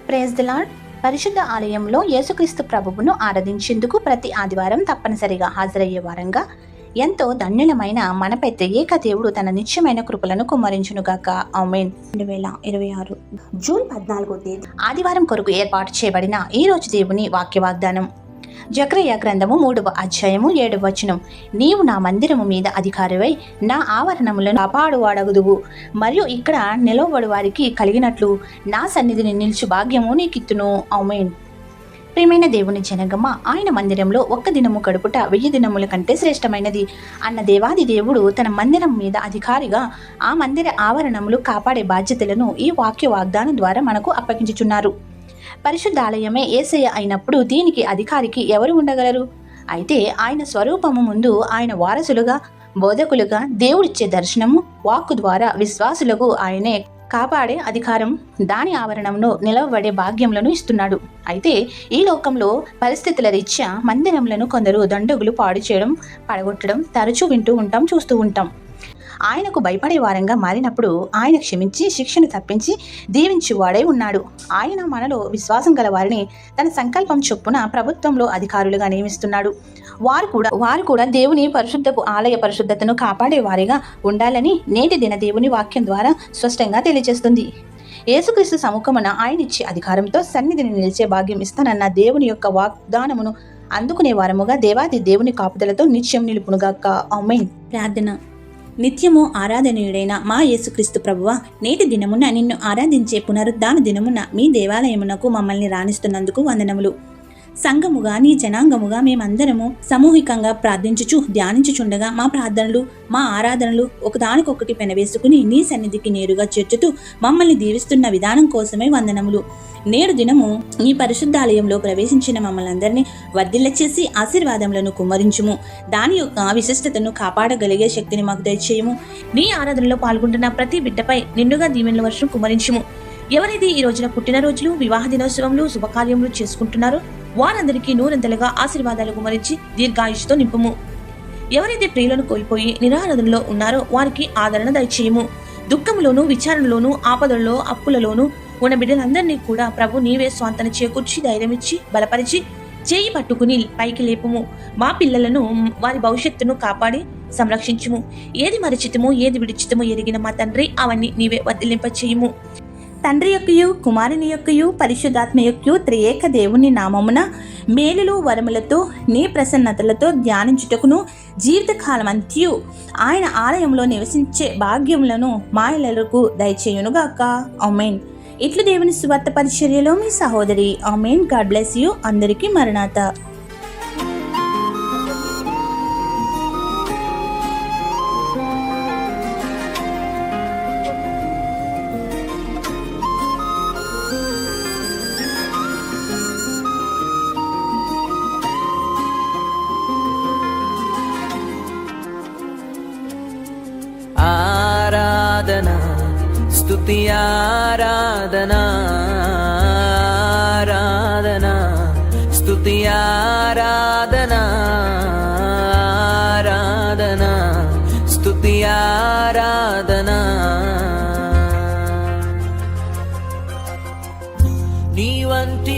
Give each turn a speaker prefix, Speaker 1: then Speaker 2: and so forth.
Speaker 1: Praise the lord. పరిశుద్ధ ఆలయంలో యేసుక్రీస్తు ప్రభువును ఆరాధించేందుకు ప్రతి ఆదివారం తప్పనిసరిగా హాజరయ్యే వారంగా ఎంతో ధన్యులమైన మనపై త్రియేక దేవుడు తన నిత్యమైన కృపలను కుమ్మరించునుగాక. ఆమేన్. 2026 జూన్ 14వ తేదీ ఆదివారం కొరకు ఏర్పాటు చేయబడిన ఈ రోజు దేవుని వాక్య వాగ్దానం. జకర్యా గ్రంథము 3వ అధ్యాయము 7వ వచనం. నీవు నా మందిరము మీద అధికారివై నా ఆవరణములను కాపాడువాడగుదువు, మరియు ఇక్కడ నిలవబడు వారికి కలిగినట్లు నా సన్నిధిని నిలిచి భాగ్యము నీకిత్తును. ఆమేన్. ప్రియమైన దేవుని జనగమ, ఆయన మందిరంలో ఒక్క దినము గడుపుట 1000 దినముల కంటే శ్రేష్టమైనది అన్న దేవాది దేవుడు తన మందిరం మీద అధికారిగా ఆ మందిర ఆవరణములు కాపాడే బాధ్యతలను ఈ వాక్య వాగ్దానం ద్వారా మనకు అప్పగించుచున్నారు. పరిశుద్ధాలయమే యేసయ్య అయినప్పుడు దీనికి అధికారికి ఎవరు ఉండగలరు? అయితే ఆయన స్వరూపము ముందు ఆయన వారసులుగా, బోధకులుగా దేవుడిచ్చే దర్శనము, వాక్కు ద్వారా విశ్వాసులకు ఆయనే కాపాడే అధికారం, దాని ఆవరణంలో నిలవబడే భాగ్యములను ఇస్తున్నాడు. అయితే ఈ లోకంలో పరిస్థితుల రీత్యా మందిరములను కొందరు దండగులు పాడు చేయడం, పడగొట్టడం తరచూ చూస్తూ ఉంటాం. ఆయనకు భయపడే వారంగా మారినప్పుడు ఆయన క్షమించి శిక్షను తప్పించి దీవించువాడై ఉన్నాడు. ఆయన మనలో విశ్వాసం గల వారిని తన సంకల్పం చొప్పున ప్రభుత్వంలో అధికారులుగా నియమిస్తున్నాడు. వారు కూడా దేవుని ఆలయ పరిశుద్ధతను కాపాడే వారిగా ఉండాలని నేటి దిన దేవుని వాక్యం ద్వారా స్పష్టంగా తెలియజేస్తుంది. యేసుక్రీస్తు సముఖమున ఆయన ఇచ్చే అధికారంతో సన్నిధిని నిలిచే భాగ్యం ఇస్తానన్న దేవుని యొక్క వాగ్దానమును అందుకునే వారముగా దేవాది దేవుని కాపుదలతో నిత్యం నిలుపునుగాక. ఆమేన్. ప్రార్థన. నిత్యము ఆరాధనీయుడైన మా యేసుక్రీస్తు ప్రభువా, నేటి దినమున నిన్ను ఆరాధించే పునరుద్ధాన దినమున మీ దేవాలయమునకు మమ్మల్ని రాణిస్తున్నందుకు వందనములు. సంఘముగా నీ జనాంగముగా మేమందరము సమూహికంగా ప్రార్థించుచు ధ్యానించుచుండగా మా ప్రార్థనలు, మా ఆరాధనలు ఒకదానికొకటి పెనవేసుకుని నీ సన్నిధికి నేరుగా చేర్చుతూ మమ్మల్ని దీవిస్తున్న విధానం కోసమే వందనములు. నేడు దినము నీ పరిశుద్ధాలయంలో ప్రవేశించిన మమ్మల్ని అందరినీ వర్ధిల్ల చేసి ఆశీర్వాదములను కుమ్మరించుము. దాని యొక్క విశిష్టతను కాపాడగలిగే శక్తిని మాకు దయచేయము. నీ ఆరాధనలో పాల్గొంటున్న ప్రతి బిడ్డపై నిండుగా దీవెనల వర్షం కుమ్మరించుము. ఎవరైతే ఈ రోజున పుట్టినరోజులు, వివాహ దినోత్సవములు, శుభకార్యములు చేసుకుంటున్నారో వారందరికీ నూరంతలుగా ఆశీర్వాదాలు కుమ్మరించి దీర్ఘాయుషుతో నింపుము. ఎవరైతే ప్రియులను కోల్పోయి నిరారాధనలో ఉన్నారో వారికి ఆదరణ దయచేయము. దుఃఖంలోను, విచారణలోను, ఆపదల్లో, అప్పులలోను ఉన్న బిడ్డలందరినీ కూడా ప్రభు నీవే స్వాంతన చేకూర్చి ధైర్యమిచ్చి బలపరిచి చేయి పట్టుకుని పైకి లేపుము. మా పిల్లలను, వారి భవిష్యత్తును కాపాడి సంరక్షించుము. ఏది మరిచితమో ఏది విడిచితమో ఎరిగిన మా తండ్రి, అవన్నీ నీవే వర్ధిల్లింప చేయుము. తండ్రి యొక్కయు, కుమారుని యొక్కయు, పరిశుద్ధాత్మ యొక్కయు త్రియేక దేవుని నామమున మేలులు వరములతో నీ ప్రసన్నతలతో ధ్యానించుటకును జీవితకాలం అంత్యు ఆయన ఆలయంలో నివసించే భాగ్యములను మా ఇళ్ళకు దయచేయునుగాక. ఆమేన్. ఇట్లు దేవుని సువార్త పరిచర్యలో మీ సహోదరి. ఆమేన్. God bless you. అందరికీ మరణాత.
Speaker 2: ఆరాధన, స్తుతి ఆరాధన, ఆరాధన, స్తుతి ఆరాధన, ఆరాధన, స్తుతి ఆరాధన. నీ వంటి